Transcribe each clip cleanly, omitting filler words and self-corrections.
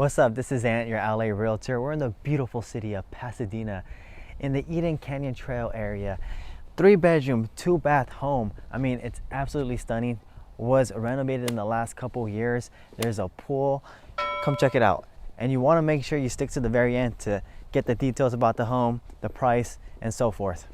What's up? This is Ant, your LA realtor. We're in the beautiful city of Pasadena in the Eaton Canyon Trail area. 3-bedroom, 2-bath home. I mean, it's absolutely stunning. Was renovated in the last couple years. There's a pool. Come check it out. And you want to make sure you stick to the very end to get the details about the home, the price, and so forth.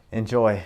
Enjoy.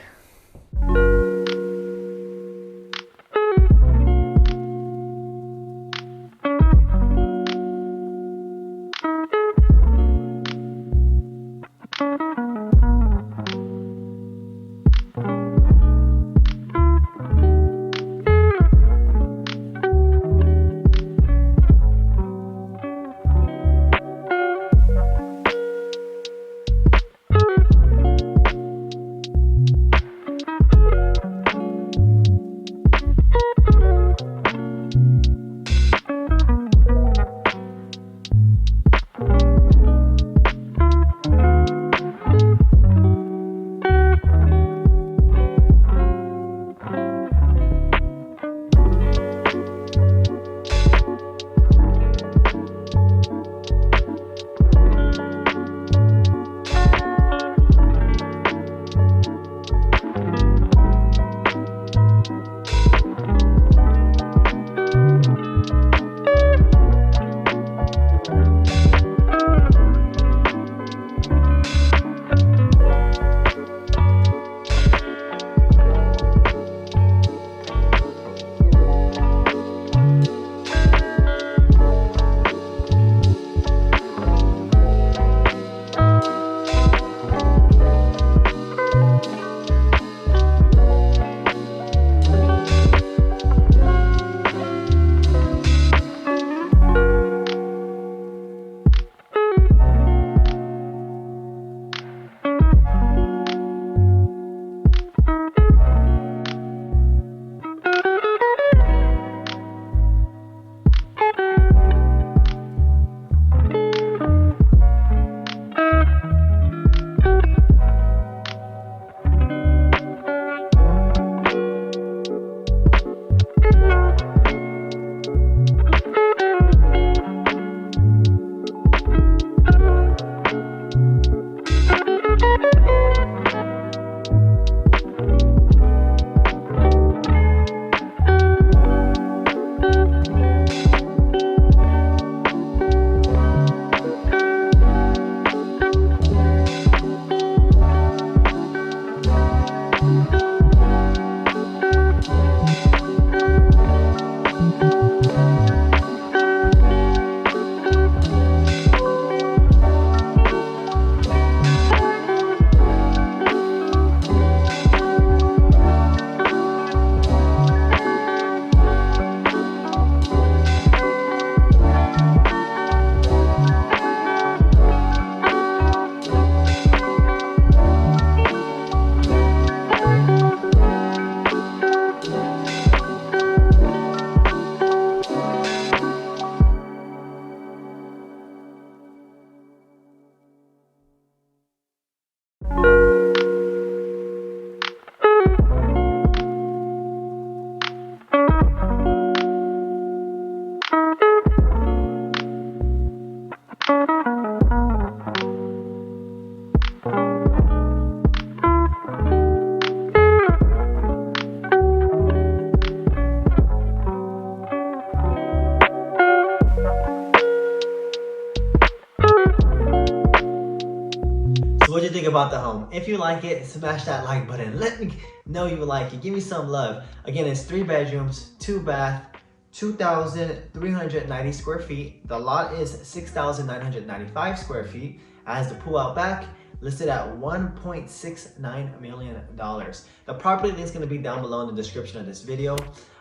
So what do you think about the home? If you like it, smash that like button. Let me know you like it. Give me some love. Again, it's 3 bedrooms, 2-bath, 2,390 square feet. The lot is 6,995 square feet. As the pool out back, listed at $1.69 million. The property link is going to be down below in the description of this video.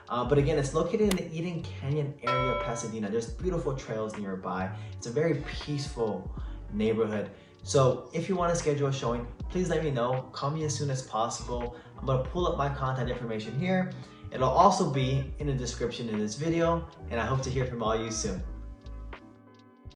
But again, it's located in the Eaton Canyon area of Pasadena. There's beautiful trails nearby. It's a very peaceful neighborhood. So if you want to schedule a showing, please let me know. Call me as soon as possible. I'm going to pull up my contact information here. It'll also be in the description in this video, and I hope to hear from all you soon.